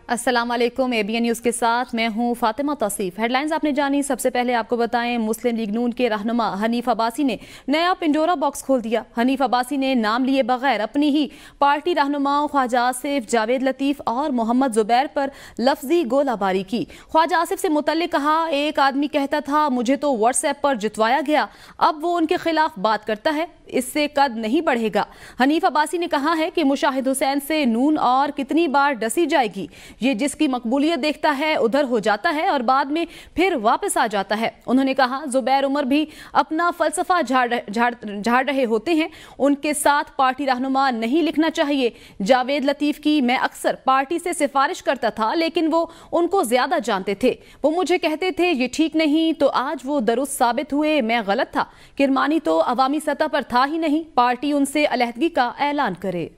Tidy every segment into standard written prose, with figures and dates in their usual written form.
अस्सलाम वालेकुम। ABN news के साथ मैं हूं फातिमा तौसीफ। हेडलाइंस आपने जानी। सबसे पहले आपको बताएं, मुस्लिम लीग नून के रहनुमा हनीफ अब्बासी ने नया पिंडोरा बॉक्स खोल दिया। हनीफ अब्बासी ने नाम लिए बगैर अपनी ही पार्टी रहनुमाओं ख्वाजा आसिफ, जावेद लतीफ़ और मोहम्मद जुबैर पर लफ्जी गोलाबारी की। ख्वाजा आसिफ से मुतल्लिक कहा, एक आदमी कहता था मुझे तो व्हाट्सएप पर जितवाया गया, अब वो उनके खिलाफ बात करता है, इससे कद नहीं बढ़ेगा। हनीफ अब्बासी ने कहा है कि मुशाहिद हुसैन से नून और कितनी बार डसी जाएगी। ये जिसकी मकबूलियत देखता है उधर हो जाता है और बाद में फिर वापस आ जाता है। उन्होंने कहा, जुबैर उमर भी अपना फलसफा झाड़ रहे होते हैं, उनके साथ पार्टी रहनुमा नहीं लिखना चाहिए। जावेद लतीफ़ की मैं अक्सर पार्टी से सिफारिश करता था, लेकिन वो उनको ज्यादा जानते थे। वो मुझे कहते थे ये ठीक नहीं, तो आज वो दुरुस्त साबित हुए, मैं गलत था। किरमानी तो अवामी सतह पर था ही नहीं, पार्टी उनसे अलहदगी का ऐलान करे।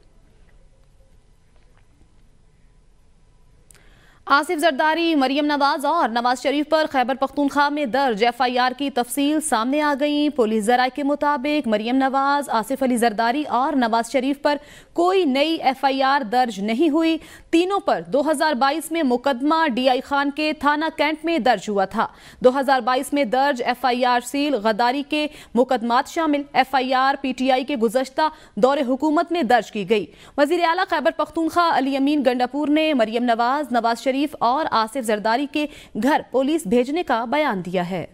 आसिफ जरदारी, मरियम नवाज और नवाज शरीफ पर खैबर पख्तूनख्वा में दर्ज FIR की तफसील सामने आ गई। पुलिस ज़राए के मुताबिक मरियम नवाज, आसिफ अली जरदारी और नवाज शरीफ पर कोई नई FIR दर्ज नहीं हुई। तीनों पर 2022 में मुकदमा DI खान के थाना कैंट में दर्ज हुआ था। 2022 में दर्ज FIR सील गद्दारी के मुकदमात शामिल। FIR PTI के गुज़श्ता दौरे हुकूमत में दर्ज की गई। वज़ीर आला खैबर पख्तूनख्वा अली अमीन गंडापुर ने मरियम नवाज, नवाज शरीफ और आसिफ जरदारी के घर पुलिस भेजने का बयान दिया है।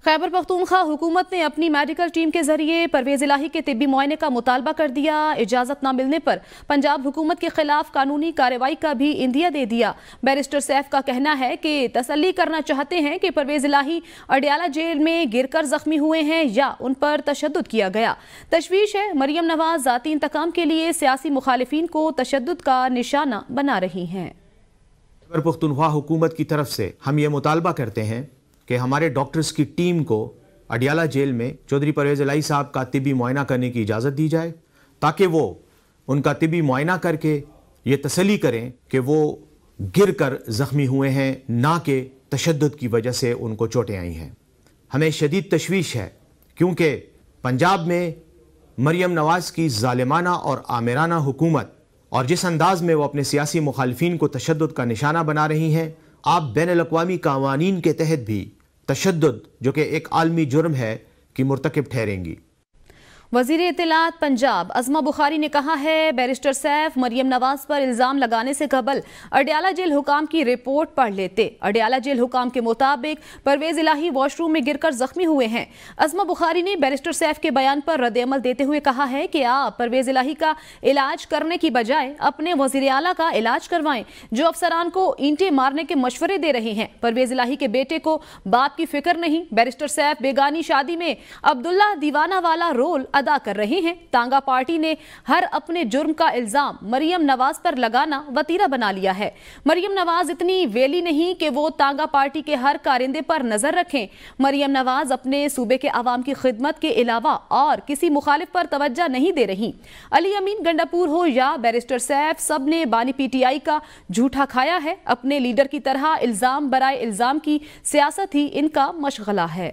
खैबर पख्तूनख्वा हुकूमत ने अपनी मेडिकल टीम के जरिए परवेज इलाही के तिब्बी मुआयने का मुतालबा कर दिया। इजाजत न मिलने पर पंजाब हुकूमत के खिलाफ कानूनी कार्रवाई का भी इंदिया दे दिया। बैरिस्टर सैफ का कहना है कि तसल्ली करना चाहते हैं कि परवेज इलाही अडियाला जेल में गिरकर जख्मी हुए हैं या उन पर तशद्दुद किया गया। तशवीश है, मरियम नवाज जाती इंतकाम के लिए सियासी मुखालिफिन को तशद्दुद का निशाना बना रही हैं। खैबर पख्तूनख्वा हुकूमत की तरफ से हम ये मुतालबा करते हैं कि हमारे डॉक्टर्स की टीम को अडियाला जेल में चौधरी परवेज इलाही साहब का तिब्बी मुआयना करने की इजाज़त दी जाए, ताकि वो उनका तिब्बी मुआयना करके ये तसल्ली करें कि वो गिर कर ज़ख्मी हुए हैं, ना कि तशद्दुद की वजह से उनको चोटें आई हैं। हमें शदीद तशवीश है, क्योंकि पंजाब में मरियम नवाज़ की ज़ालिमाना और आमिराना हुकूमत और जिस अंदाज़ में वो अपने सियासी मुखालिफिन को तशद्दुद का निशाना बना रही हैं, आप बैनुल-अक़वामी कावानीन के तहत भी तशद्दुद, जो कि एक आलमी जुर्म है, कि मुर्तकिब ठहरेंगी। वज़ीर इत्तलात पंजाब अज़मा बुखारी ने कहा है, बैरिस्टर सैफ मरियम नवाज पर इल्ज़ाम लगाने से कबल अडियाला जेल हुकाम की रिपोर्ट पढ़ लेते। अडियाला जेल हुकाम के मुताबिक परवेज इलाही वॉशरूम में गिरकर जख्मी हुए हैं। अज़मा बुखारी ने बैरिस्टर सैफ के बयान पर रद्द-ए-अमल देते हुए कहा है कि आप परवेज इलाही का इलाज करने की बजाय अपने वज़ीर आला का इलाज करवाएं, जो अफसरान को ईंटें मारने के मशवरे दे रहे हैं। परवेज इलाही के बेटे को बाप की फिक्र नहीं। बैरिस्टर सैफ बेगानी शादी में अब्दुल्ला दीवाना वाला रोल अदा कर रहे हैं। तांगा पार्टी ने हर अपने जुर्म का इल्जाम मरियम नवाज पर लगाना वतीरा बना लिया है। मरियम नवाज इतनी वेली नहीं कि वो तांगा पार्टी के हर कारिंदे पर नजर रखें। मरियम नवाज अपने सूबे के अवाम की खिदमत के अलावा और किसी मुखालिफ पर तवज्जो नहीं दे रही। अली अमीन गंडापुर हो या बैरिस्टर सैफ, सब ने बानी PTI का झूठा खाया है। अपने लीडर की तरह इल्जाम बराए इल्जाम की सियासत ही इनका मशगला है।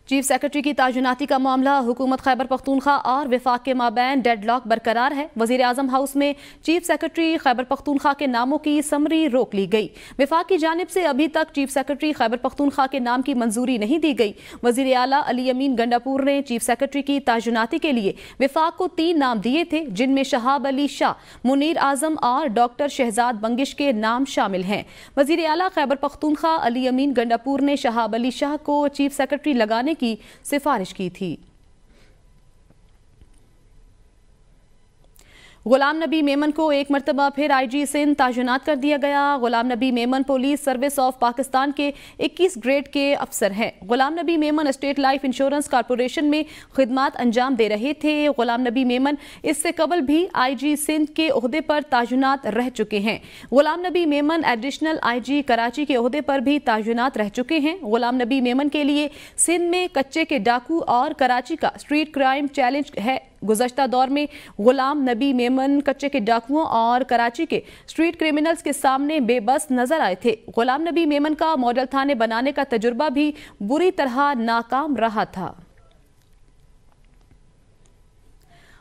चीफ सेक्रेटरी की तायुनाती का मामला, हुकूमत खैबर पख्तूनख्वा और विफाक के माबैन डेडलॉक बरकरार है। वज़ीर आज़म हाउस में चीफ सेक्रेटरी खैबर पख्तूनख्वा के नामों की समरी रोक ली गई। विफाक की जानिब से अभी तक चीफ सेक्रेटरी खैबर पख्तूनख्वा के नाम की मंजूरी नहीं दी गई। वज़ीर आला अली अमीन गंडापुर ने चीफ सेक्रेटरी की तायुनाती के लिए विफाक को 3 नाम दिए थे, जिनमें शहाब अली शाह, मुनीर आज़म और डॉक्टर शहजाद बंगिश के नाम शामिल हैं। वज़ीर आला खैबर पख्तूनख्वा अली अमीन गंडापुर ने शहाब अली शाह को चीफ सेक्रेटरी लगाने की सिफारिश की थी। गुलाम नबी मेमन को एक मरतबा फिर IG सिंध तायुनात कर दिया गया। Ghulam Nabi Memon police service of Pakistan के 21 ग्रेड के अफसर हैं। Ghulam Nabi Memon state life insurance corporation में खिदमात अंजाम दे रहे थे। गुलाम नबी मेमन इससे कबल भी IG सिंध के ओहदे पर तायुनात रह चुके हैं। गुलाम नबी मेमन एडिशनल IG कराची के ओहदे पर भी तायुनात रह चुके हैं। गुलाम नबी मेमन के लिए सिंध में कच्चे के डाकू और कराची का स्ट्रीट क्राइम चैलेंज है। गुज़श्ता दौर में गुलाम नबी मेमन कच्चे के डाकुओं और कराची के स्ट्रीट क्रिमिनल्स के सामने बेबस नजर आए थे। गुलाम नबी मेमन का मॉडल थाने बनाने का तजुर्बा भी बुरी तरह नाकाम रहा था।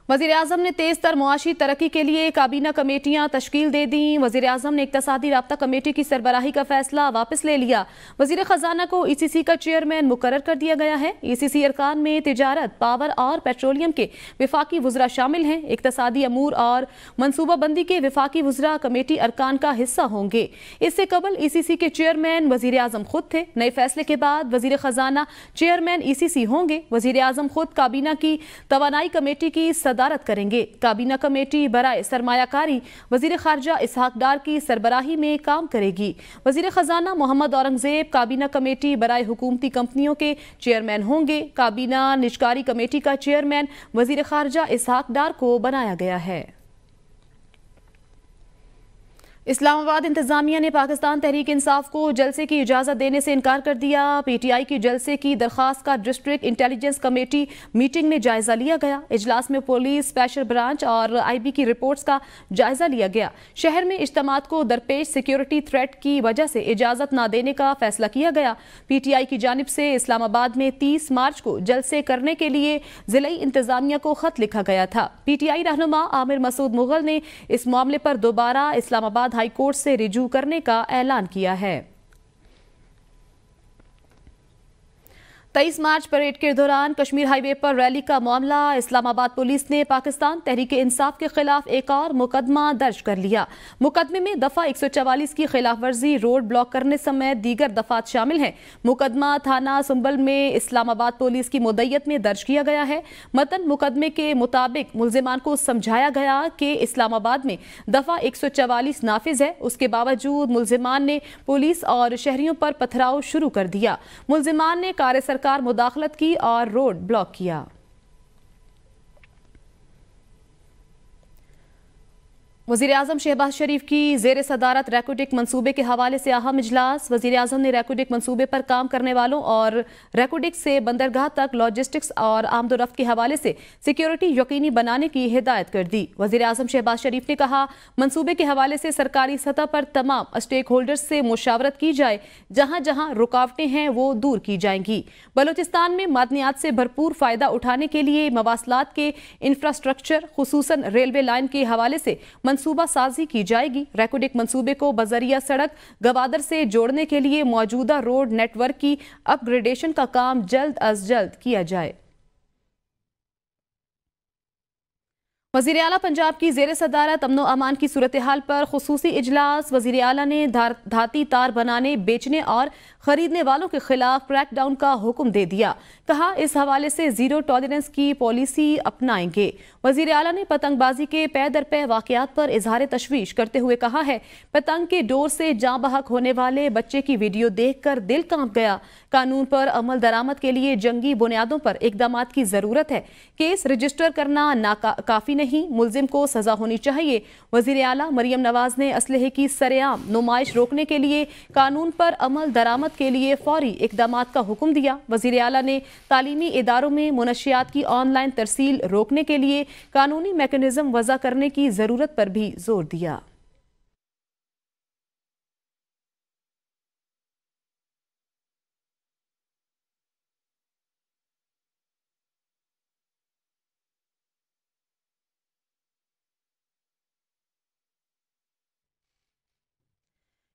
वज़ीर आज़म ने तेज़ तर मुआशी तरक्की के लिए काबीना कमेटियां तश्कील दे दी। वज़ीर आज़म ने इक़्तिसादी राब्ता कमेटी की सरबराही का फैसला वापस ले लिया। वज़ीर ख़जाना को ECC का चेयरमैन मुकर्रर कर दिया गया है। ECC अरकान में तिजारत, पावर और पेट्रोलियम के वफाकी वज़रा शामिल हैं। इक़्तिसादी अमूर और मनसूबाबंदी के वफाकी वज़रा कमेटी अरकान का हिस्सा होंगे। इससे कबल ECC के चेयरमैन वज़ीर आज़म खुद थे। नए फैसले के बाद वज़ीर ख़जाना चेयरमैन ECC होंगे। वज़ीर आज़म खुद काबीना की तवानाई कमेटी की सदारत करेंगे। काबीना कमेटी बराए सरमायाकारी वज़ीर ख़ारजा इसहाक डार की सरबराही में काम करेगी। वज़ीर ख़जाना मोहम्मद औरंगज़ेब काबीना कमेटी बराए हुकूमती कंपनियों के चेयरमैन होंगे। काबीना निजकारी कमेटी का चेयरमैन वज़ीर ख़ारजा इसहाक डार को बनाया गया है। इस्लामाबाद इंतजामिया ने पाकिस्तान तहरीक इंसाफ को जलसे की इजाज़त देने से इनकार कर दिया। PTI की जलसे की दरख्वास्त का डिस्ट्रिक्ट इंटेलिजेंस कमेटी मीटिंग में जायजा लिया गया। इजलास में पुलिस स्पेशल ब्रांच और IB की रिपोर्ट्स का जायजा लिया गया। शहर में इज्तिमात को दरपेश सिक्योरिटी थ्रेट की वजह से इजाज़त न देने का फैसला किया गया। PTI की जानिब से इस्लामाबाद में 30 मार्च को जलसे करने के लिए ज़िलाई इंतजामिया को खत लिखा गया था। PTI रहनुमा आमिर मसूद मुगल ने इस मामले पर दोबारा इस्लामाबाद हाई कोर्ट से रिजू करने का ऐलान किया है। 23 मार्च परेड के दौरान कश्मीर हाईवे पर रैली का मामला। इस्लामाबाद पुलिस ने पाकिस्तान तहरीक इंसाफ के खिलाफ एक और मुकदमा दर्ज कर लिया। मुकदमे में दफा 144 की खिलाफ वर्जी, रोड ब्लॉक करने समेत दीगर दफात शामिल हैं। मुकदमा थाना सुंबल में इस्लामाबाद पुलिस की मुद्दत में दर्ज किया गया है। मतन मुकदमे के मुताबिक मुल्जिमान को समझाया गया कि इस्लामाबाद में दफा 144 नाफिज है। उसके बावजूद मुल्जिमान ने पुलिस और शहरियों पर पथराव शुरू कर दिया। मुल्जिमान ने कार सरकार मुदाखलत की और रोड ब्लॉक किया। वज़ीर आज़म शहबाज शरीफ की ज़ेर सदारत रैकोडिक मंसूबे के हवाले से अहम इजलास। वज़ीर आज़म ने रैकोडिक मंसूबे पर काम करने वालों और रैकोडिक से बंदरगाह तक लॉजिस्टिक्स और आमदोरफ्त के हवाले से सिक्योरिटी यकीनी बनाने की हिदायत कर दी। वज़ीर आज़म शहबाज शरीफ ने कहा, मंसूबे के हवाले से सरकारी सतह पर तमाम स्टेक होल्डर्स से मुशावरत की जाए। जहाँ जहाँ रुकावटें हैं वो दूर की जाएंगी। बलूचिस्तान में मादनियात से भरपूर फ़ायदा उठाने के लिए मवासलात के इंफ्रास्ट्रक्चर खुसूसन रेलवे लाइन के हवाले से मंसूबा साजी की जाएगी। रैकोडिक मंसूबे को बजरिया सड़क गवादर से जोड़ने के लिए मौजूदा रोड नेटवर्क की अपग्रेडेशन का काम जल्द अज जल्द किया जाए। वज़ीर आला पंजाब की ज़ेर सदारत अमनो अमान की सूरत हाल पर खुसूसी इजलास। वज़ीर आला ने धाती तार बनाने, बेचने और खरीदने वालों के खिलाफ क्रैकडाउन का हुक्म दे दिया। कहा, इस हवाले से जीरो टॉलरेंस की पॉलिसी अपनाएंगे। वज़ीर आला ने पतंगबाजी के पै दर पै वाक़यात पर इजहार तशवीश करते हुए कहा है, पतंग के डोर से जाँ बहक होने वाले बच्चे की वीडियो देखकर दिल कांप गया। कानून पर अमल दरामद के लिए जंगी बुनियादों पर इकदामात की जरूरत है। केस रजिस्टर करना काफी नहीं, मुल्जिम को सजा होनी चाहिए। वज़ीर आला मरियम नवाज ने असलहे की सरेआम नुमाइश रोकने के लिए कानून पर अमल दरामद के लिए फौरी इकदामात का हुक्म दिया। वज़ीर आला ने तालीमी इदारों में मुनशियात की ऑनलाइन तरसील रोकने के लिए कानूनी मैकेनिज्म वज़ा करने की जरूरत पर भी जोर दिया।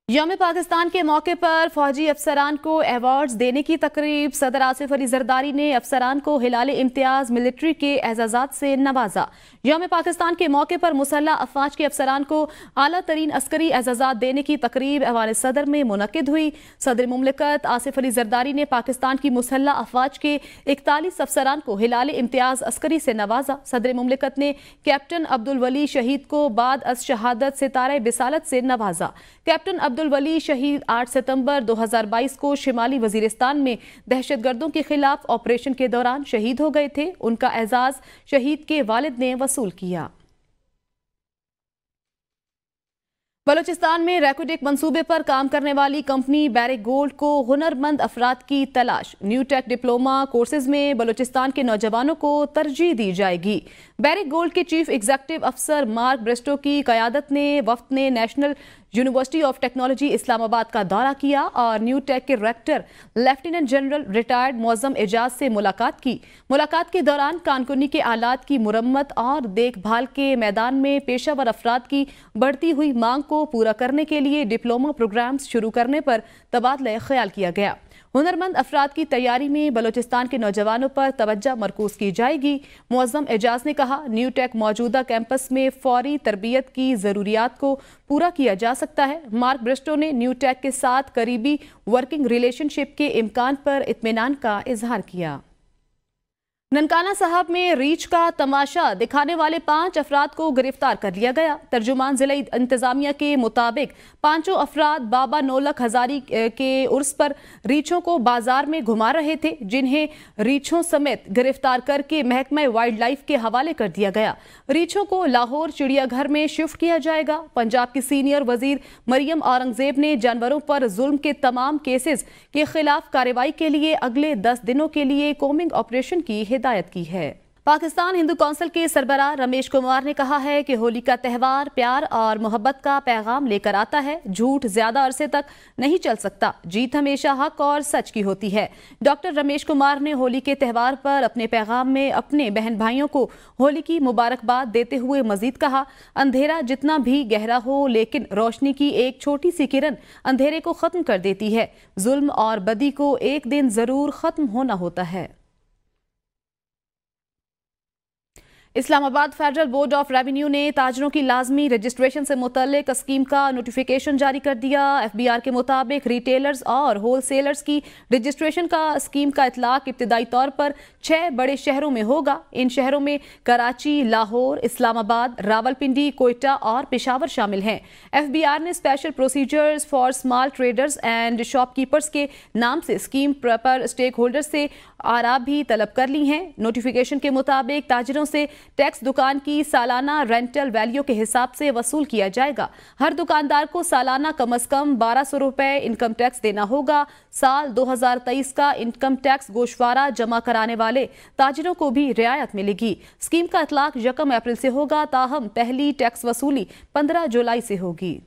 यौम पाकिस्तान के मौके पर फौजी अफसरान को अवार्ड्स देने की तकरीब। सदर आसिफ अली जरदारी ने अफसरान को हिलाल इम्तियाज मिलिट्री के एजाजात से नवाजा। यौम पाकिस्तान के मौके पर मुसल्ह अफवाज के अफसरान को आला तरीन अस्करी एजाजात देने की तकरीब ऐवान सदर में मुनक्किद हुई। सदर मुमलिकत आसिफ अली जरदारी ने पाकिस्तान की मुसल्ह अफवाज के 41 अफसरान को हिलाल इम्तियाज अस्करी से नवाजा। सदर मुमलिकत ने कैप्टन अब्दुल वली शहीद को बाद अज शहादत सितारे बिसालत से नवाजा। कैप्टन अब्दुल वली शहीद 8 सितंबर 2022 को शिमाली वजीरिस्तान में दहशतगर्दों के खिलाफ ऑपरेशन के दौरान शहीद हो गए थे। उनका एजाज शहीद के वालिद ने वसूल किया। बलूचिस्तान में रैकोडिक मंसूबे पर काम करने वाली कंपनी बैरिक गोल्ड को हुनरमंद अफराद की तलाश। न्यू टेक डिप्लोमा कोर्सेज में बलूचिस्तान के नौजवानों को तरजीह दी जाएगी। बैरिक गोल्ड के चीफ एग्जीक्यूटिव अफसर मार्क ब्रेस्टो की क़यादत ने वफ्द ने national university of technology Islamabad का दौरा किया और न्यू टेक के rector lieutenant general retired Moazzam Ejaz से मुलाकात की। मुलाकात के दौरान कानकुनी के आलात की मुरम्मत और देखभाल के मैदान में पेशावर अफराद की बढ़ती हुई मांग को पूरा करने के लिए डिप्लोमा प्रोग्राम्स शुरू करने पर तबादला ख्याल किया गया। हुनरमंद अफराद की तैयारी में बलूचिस्तान के नौजवानों पर तवज्जो मरकूज की जाएगी। मुअज़्ज़म एजाज ने कहा, न्यू टेक मौजूदा कैंपस में फौरी तरबियत की ज़रूरियात को पूरा किया जा सकता है। मार्क ब्रिस्टो ने न्यू टेक के साथ करीबी वर्किंग रिलेशनशिप के इम्कान पर इत्मीनान का इजहार किया। ननकाना साहब में रीछ का तमाशा दिखाने वाले 5 अफराद को गिरफ्तार कर लिया गया। तर्जुमान जिला इंतजामिया के मुताबिक 5 अफराद बाबा नौलख हजारी के उर्स पर रीछों को बाजार में घुमा रहे थे, जिन्हें रीछों समेत गिरफ्तार करके महकमा वाइल्ड लाइफ के हवाले कर दिया गया। रीछों को लाहौर चिड़ियाघर में शिफ्ट किया जाएगा। पंजाब की सीनियर वजीर मरियम औरंगजेब ने जानवरों पर जुल्म के तमाम केसेस के खिलाफ कार्रवाई के लिए अगले 10 दिनों के लिए कोमिंग ऑपरेशन की हिदायत की है। पाकिस्तान हिंदू कौंसिल के सरबराह रमेश कुमार ने कहा है कि होली का त्यौहार प्यार और मोहब्बत का पैगाम लेकर आता है। झूठ ज्यादा अरसे तक नहीं चल सकता, जीत हमेशा हक और सच की होती है। डॉक्टर रमेश कुमार ने होली के त्यौहार पर अपने पैगाम में अपने बहन भाइयों को होली की मुबारकबाद देते हुए मजीद कहा, अंधेरा जितना भी गहरा हो लेकिन रोशनी की एक छोटी सी किरण अंधेरे को खत्म कर देती है। जुल्म और बदी को एक दिन जरूर खत्म होना होता है। Islamabad federal board of revenue ने ताजरों की लाजमी रजिस्ट्रेशन से मुतल्लिक स्कीम का नोटिफिकेशन जारी कर दिया। FBR के मुताबिक रिटेलर्स और होलसेलर्स की रजिस्ट्रेशन का स्कीम का इतलाक इब्तिदाई तौर पर 6 बड़े शहरों में होगा। इन शहरों में कराची, लाहौर, इस्लामाबाद, रावलपिंडी, कोयटा और पेशावर शामिल हैं। FBR ने special procedures for small traders and shopkeepers के नाम से स्कीम पर स्टेक होल्डर्स से आरा भी तलब कर ली हैं। नोटिफिकेशन के मुताबिक ताजिरों से टैक्स दुकान की सालाना रेंटल वैल्यू के हिसाब से वसूल किया जाएगा। हर दुकानदार को सालाना कम अज कम 1200 रुपए इनकम टैक्स देना होगा। साल 2023 का इनकम टैक्स गोशवारा जमा कराने वाले ताजिरों को भी रियायत मिलेगी। स्कीम का इतलाक 1 अप्रैल से होगा, ताहम पहली टैक्स वसूली 15 जुलाई से होगी।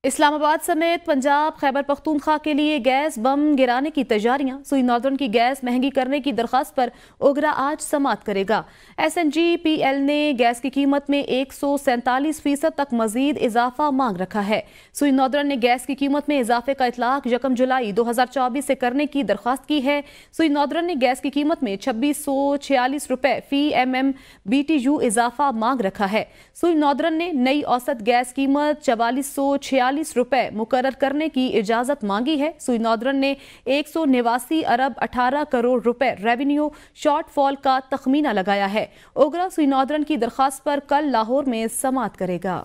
इस्लामाबाद समेत पंजाब खैबर पख्तूनख्वा के लिए गैस बम गिराने की तैयारियां। सुई नॉर्दर्न की गैस महंगी करने की दरखास्त पर ओगरा आज समाअत करेगा। SNGPL ने गैस की कीमत में 147% तक मजीद इजाफा मांग रखा है। सुई नॉर्दर्न ने गैस की कीमत में इजाफे का इतलाक 1 जुलाई 2024 से करने की दरखास्त की है। सुई नॉर्दर्न ने गैस की कीमत में 2646 रुपए फी MMBTU इजाफा मांग रखा है। सुई नॉर्दर्न ने नई औसत गैस कीमत 4446 रुपए मुकर्रर करने की इजाजत मांगी है। सुई नॉर्दर्न ने 189 अरब 18 करोड़ रुपए रेवेन्यू शॉर्टफॉल का तखमीना लगाया है। ओगरा सुई नॉर्दर्न की दरखास्त पर कल लाहौर में समाअत करेगा।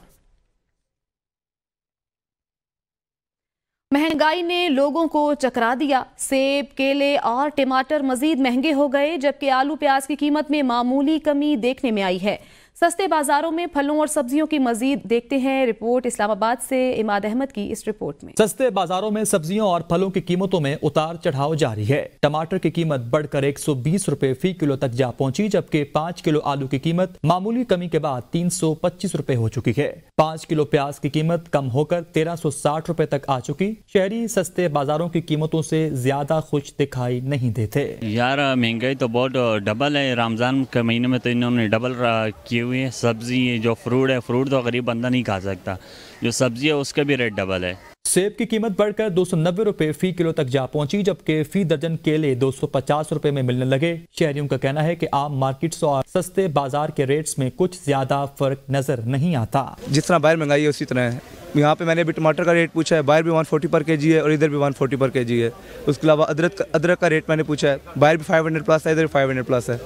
महंगाई ने लोगों को चकरा दिया। सेब, केले और टमाटर मजीद महंगे हो गए, जबकि आलू प्याज की कीमत में मामूली कमी देखने में आई है। सस्ते बाजारों में फलों और सब्जियों की मजीद देखते हैं रिपोर्ट इस्लामाबाद से इमाद अहमद की इस रिपोर्ट में। सस्ते बाजारों में सब्जियों और फलों की कीमतों में उतार चढ़ाव जारी है। टमाटर की कीमत बढ़कर 120 रुपए फी किलो तक जा पहुंची, जबकि 5 किलो आलू की कीमत मामूली कमी के बाद 325 रुपए हो चुकी है। 5 किलो प्याज की कीमत कम होकर 1360 रुपए तक आ चुकी। शहरी सस्ते बाजारों की कीमतों से ज्यादा खुश दिखाई नहीं देते। यार महंगाई तो बहुत डबल है। रमजान के महीने में तो इन्होंने डबल किए हुए हैं। सब्जी जो फ्रूट है, फ्रूट तो गरीब बंदा नहीं खा सकता, जो सब्जी है उसका भी रेट डबल है। सेब की कीमत बढ़कर 290 रुपए फी किलो तक जा पहुंची, जबकि फी दर्जन केले 250 रुपए में मिलने लगे। शहरियों का कहना है कि आम मार्केट्स और सस्ते बाजार के रेट्स में कुछ ज्यादा फर्क नजर नहीं आता। जिस तरह बाहर महंगाई है उसी तरह है। यहाँ पे मैंने अभी टमाटर का रेट पूछा है, बाहर भी 140 पर केजी है और इधर भी 140 पर केजी है। उसके अलावा अदरक का रेट मैंने पूछा है, बाहर भी 500 प्लस है, इधर 500 प्लस है।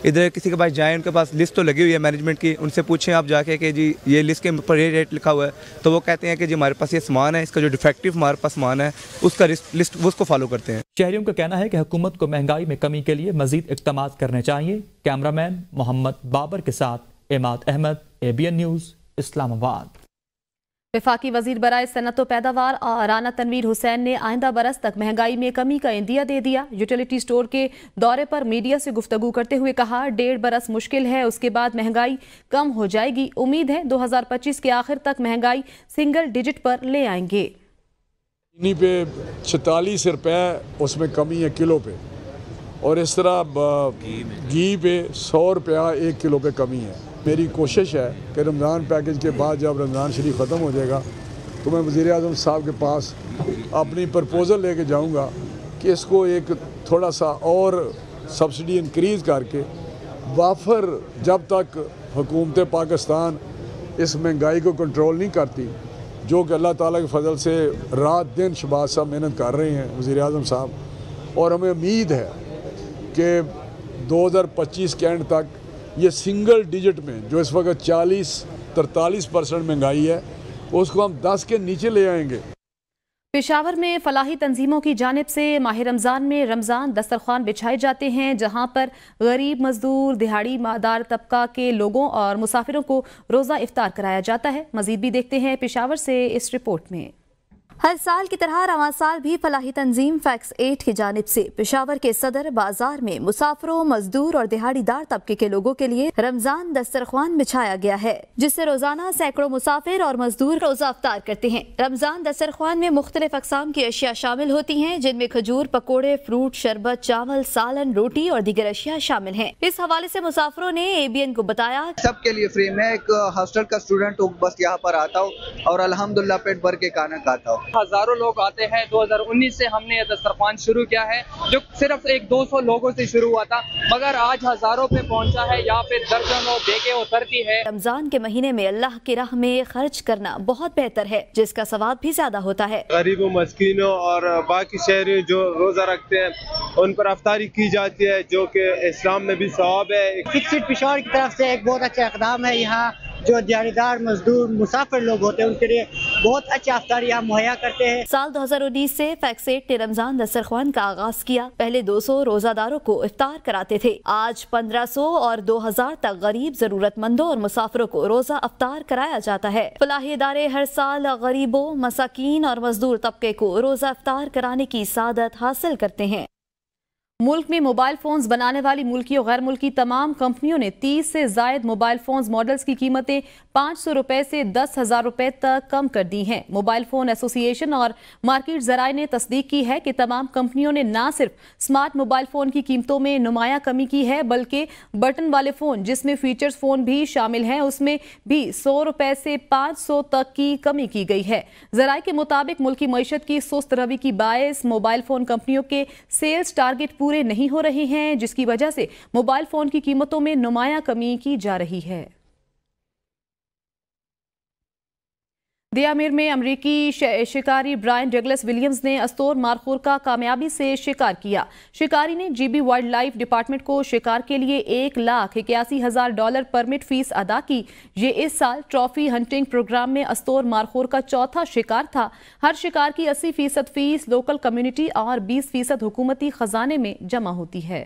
इधर किसी के पास जाएँ, उनके पास लिस्ट तो लगी हुई है मैनेजमेंट की, उनसे पूछें आप जाके कि जी ये लिस्ट के ऊपर ये रेट लिखा हुआ है, तो वो कहते हैं कि जी हमारे पास ये सामान है, इसका जो डिफेक्टिव हमारे पास सामान है उसका लिस्ट उसको फॉलो करते हैं। शहरियों का कहना है कि हुकूमत को महंगाई में कमी के लिए मजीद इक़दामात करने चाहिए। कैमरामैन मोहम्मद बाबर के साथ इमाद अहमद, ABN न्यूज़, इस्लामाबाद। वफाकी वजीर बराए सनत व पैदावार राना तनवीर हुसैन ने आइंदा बरस तक महंगाई में कमी का इंदिया दे दिया। यूटिलिटी स्टोर के दौरे पर मीडिया से गुफ्तगू करते हुए कहा, 1.5 बरस मुश्किल है, उसके बाद महंगाई कम हो जाएगी। उम्मीद है 2025 के आखिर तक महंगाई सिंगल डिजिट पर ले आएंगे। चीनी पे 46 रुपये उसमें कमी है किलो पे, और इस तरह घी पे 100 रुपया 1 किलो पे कमी है। मेरी कोशिश है कि रमज़ान पैकेज के बाद जब रमज़ान शरीफ ख़त्म हो जाएगा तो मैं वज़ीर आज़म साहब के पास अपनी प्रपोज़ल लेके जाऊंगा कि इसको एक थोड़ा सा और सब्सिडी इंक्रीज़ करके वाफर, जब तक हुकूमत पाकिस्तान इस महंगाई को कंट्रोल नहीं करती, जो कि अल्लाह ताला के फजल से रात दिन शहबाज साहब मेहनत कर रहे हैं, वज़ीर आज़म साहब, और हमें उम्मीद है कि 2025 के एंड तक ये सिंगल डिजिट में, जो इस वक्त 40-43% महंगाई है, उसको हम 10 के नीचे ले आएंगे। पेशावर में फलाही तंजीमों की जानिब से माह रमज़ान में रमज़ान दस्तरखान बिछाए जाते हैं, जहां पर गरीब मजदूर, दिहाड़ी मादार तबका के लोगों और मुसाफिरों को रोज़ा इफ्तार कराया जाता है। मजीद भी देखते हैं पेशावर से इस रिपोर्ट में। हर साल की तरह रवां साल भी फलाही तंजीम फैक्स 8 की जानिब से पेशावर के सदर बाजार में मुसाफिरों, मजदूर और दिहाड़ीदार तबके के लोगों के लिए रमजान दस्तरखान बिछाया गया है, जिससे रोजाना सैकड़ों मुसाफिर और मजदूर रोजा अफ्तार करते हैं। रमजान दस्तरखान में मुख्तलिफ अक़साम की अशिया शामिल होती हैं, जिनमें खजूर, पकौड़े, फ्रूट, शरबत, चावल, सालन, रोटी और दीगर अशिया शामिल हैं। इस हवाले से मुसाफिरों ने ABN को बताया, सबके लिए फ्री। मैं एक हॉस्टल का स्टूडेंट हूँ, बस यहाँ पर आता हूँ और अल्हम्दुलिल्लाह पेट भर के खाना खाता हूँ। हजारों लोग आते हैं। 2019 से हमने ये दस्तरखान शुरू किया है, जो सिर्फ 100-200 लोगों से शुरू हुआ था, मगर आज हजारों पे पहुंचा है। यहाँ पे दर्जनों देके उतरती है। रमजान के महीने में अल्लाह की राह में खर्च करना बहुत बेहतर है, जिसका सवाब भी ज्यादा होता है। गरीबों, मस्कीनों और बाकी शहरी जो रोजा रखते हैं, उन पर अफ्तारी की जाती है, जो कि इस्लाम में भी सवाब है। फिक्सिट पेशावर की तरफ से एक बहुत अच्छा इक़दाम है। यहाँ जो दिहाड़ीदार, मजदूर, मुसाफिर लोग होते हैं, उनके लिए बहुत अच्छा अफ्तारी यहाँ मुहैया करते हैं। साल 2019 से फैक्स 8 ने रमजान दस्तरखान का आगाज किया। पहले 200 रोजादारों को इफ्तार कराते थे, आज 1500 और 2000 तक गरीब, जरूरतमंदों और मुसाफिरों को रोजा अफ्तार कराया जाता है। फलाही इदारे हर साल गरीबों, मसाकीन और मजदूर तबके को रोजा अफ्तार कराने की सादत हासिल करते हैं। मुल्क में मोबाइल फोन्स बनाने वाली मुल्की और गैर मुल्की तमाम कंपनियों ने 30 से जायद मोबाइल फोन्स मॉडल्स की कीमतें 500 रुपए से 10,000 रुपए तक कम कर दी हैं। मोबाइल फोन एसोसिएशन और मार्केट जराए ने तस्दीक की है कि तमाम कंपनियों ने न सिर्फ स्मार्ट मोबाइल फोन की कीमतों में नुमाया कमी की है, बल्कि बटन वाले फोन, जिसमें फीचर्स फोन भी शामिल हैं, उसमें भी 100 रुपए से 500 तक की कमी की गई है। जराए के मुताबिक मुल्की मईशत की सुस्त रवि की बायस मोबाइल फोन कंपनियों के सेल्स टारगेट पूरे नहीं हो रहे हैं, जिसकी वजह से मोबाइल फोन की कीमतों में नुमाया कमी की जा रही है। दियामिर में अमरीकी शिकारी ब्रायन डगलस विलियम्स ने अस्तोर मारखोर का कामयाबी से शिकार किया। शिकारी ने GB वाइल्ड लाइफ डिपार्टमेंट को शिकार के लिए $1,81,000 परमिट फीस अदा की। ये इस साल ट्रॉफी हंटिंग प्रोग्राम में अस्तोर मारखोर का चौथा शिकार था। हर शिकार की 80% फीस लोकल कम्युनिटी और 20% हुकूमती खजाने में जमा होती है।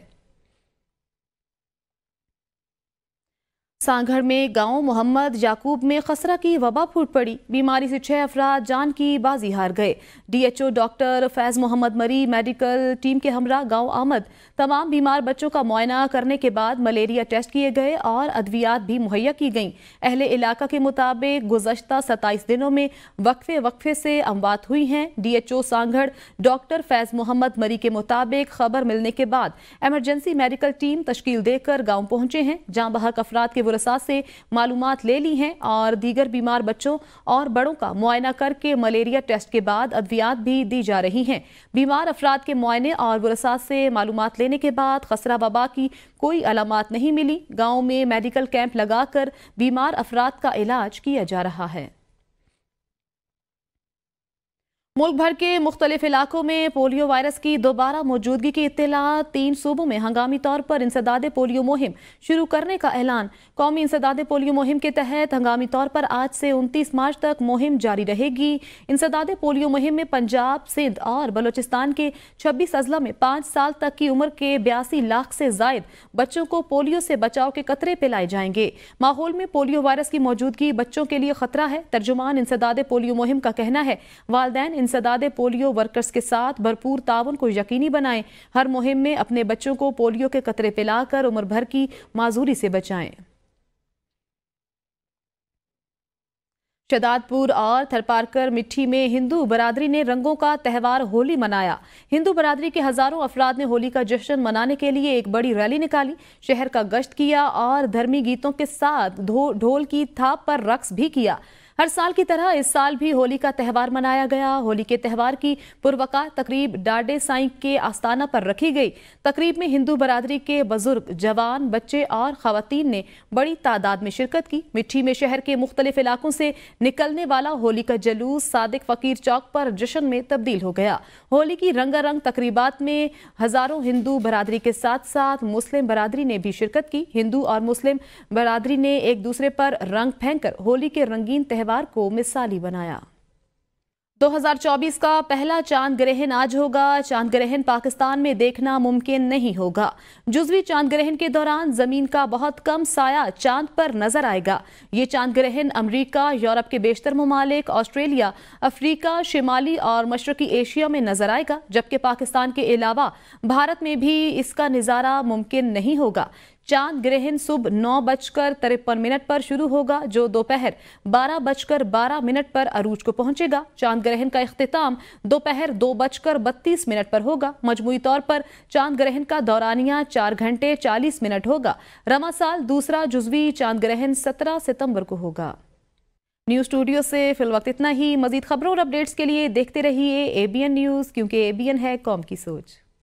सांगढ़ में गांव मोहम्मद याकूब में खसरा की वबा फूट पड़ी। बीमारी से 6 अफराद जान की बाजी हार गए। DHO डॉक्टर फैज मोहम्मद मरी मेडिकल टीम के हमरा गांव आमद। तमाम बीमार बच्चों का मुआयना करने के बाद मलेरिया टेस्ट किए गए और अद्वियात भी मुहैया की गईं। अहले इलाका के मुताबिक गुज़श्ता 27 दिनों में वक्फे से अमवात हुई हैं। DHO सांगढ़ डॉक्टर फैज मोहम्मद मरी के मुताबिक खबर मिलने के बाद एमरजेंसी मेडिकल टीम तश्कील देकर गाँव पहुंचे हैं। जाँ बहक अफराद के वरसा से मालूमात ले ली हैं और दीगर बीमार बच्चों और बड़ों का मुआयना करके मलेरिया टेस्ट के बाद अद्वियात भी दी जा रही हैं। बीमार अफराद के मुआयने और वरसा से मालूमात लेने के बाद खसरा वबा की कोई अलामात नहीं मिली। गांव में मेडिकल कैंप लगाकर बीमार अफराद का इलाज किया जा रहा है। मुल्क भर के मुख्तलिफ इलाकों में पोलियो वायरस की दोबारा मौजूदगी की इत्तला। 3 सूबों में हंगामी तौर पर इंसदादे पोलियो मुहिम शुरू करने का ऐलान। कौमी इंसदादे पोलियो मुहिम के तहत हंगामी तौर पर आज से 29 मार्च तक मुहिम जारी रहेगी। इंसदादे पोलियो मुहिम में पंजाब, सिंध और बलोचिस्तान के 26 अजला में 5 साल तक की उम्र के 82 लाख से जायद बच्चों को पोलियो से बचाव के कतरे पिलाए जाएंगे। माहौल में पोलियो वायरस की मौजूदगी बच्चों के लिए खतरा है। तर्जुमान इंसदादे पोलियो मुहिम का कहना है वालिदैन इंसदादे पोलियो वर्कर्स के साथ भरपूर ताउन को यकीनी बनाएं। हर मुहिम में अपने बच्चों को पोलियो के कतरे पिलाकर उम्र भर की माजूरी से बचाएं। शहदादपुर और थरपारकर मिट्टी में हिंदू बरादरी ने रंगों का त्यौहार होली मनाया। हिंदू बरादरी के हजारों अफराद ने होली का जश्न मनाने के लिए एक बड़ी रैली निकाली, शहर का गश्त किया और धर्मी गीतों के साथ ढोल की थाप पर रक्स भी किया। हर साल की तरह इस साल भी होली का त्यौहार मनाया गया। होली के त्यौहार की पुरवकार तकरीब डाडे साईं के आस्थाना पर रखी गई। तकरीब में हिंदू बरादरी के बुजुर्ग, जवान, बच्चे और खवातीन ने बड़ी तादाद में शिरकत की। मिट्टी में शहर के मुख्तलिफ इलाकों से निकलने वाला होली का जलूस सादिक फकीर चौक पर जश्न में तब्दील हो गया। होली की रंगारंग तकरीबात में हजारों हिंदू बरादरी के साथ साथ मुस्लिम बरादरी ने भी शिरकत की। हिंदू और मुस्लिम बरादरी ने एक दूसरे पर रंग फेंककर होली के रंगीन त्यौहार को मिसाली बनाया। 2024 का पहला चांद ग्रहण आज होगा। चांद ग्रहण पाकिस्तान में देखना मुमकिन नहीं होगा। जुज़वी चांद ग्रहण के दौरान जमीन का बहुत कम साया चांद पर नजर आएगा। ये चांद ग्रहण अमेरिका, यूरोप के बेशतर ममालिक, ऑस्ट्रेलिया, अफ्रीका, शिमाली और मशरकी एशिया में नजर आएगा, जबकि पाकिस्तान के अलावा भारत में भी इसका नज़ारा मुमकिन नहीं होगा। चांद ग्रहण सुबह 9:53 पर शुरू होगा, जो दोपहर 12:12 पर अरूज को पहुंचेगा। चांद ग्रहण का इख्तिताम दोपहर 2:32 पर होगा। मजमूई तौर पर चांद ग्रहण का दौरानिया 4 घंटे 40 मिनट होगा। रमा साल दूसरा जुज़वी चांद ग्रहण 17 सितंबर को होगा। न्यूज़ स्टूडियो से फिलवक्त इतना ही। मजीद खबरों और अपडेट्स के लिए देखते रहिए ABN न्यूज़, क्योंकि ABN है कौम की सोच।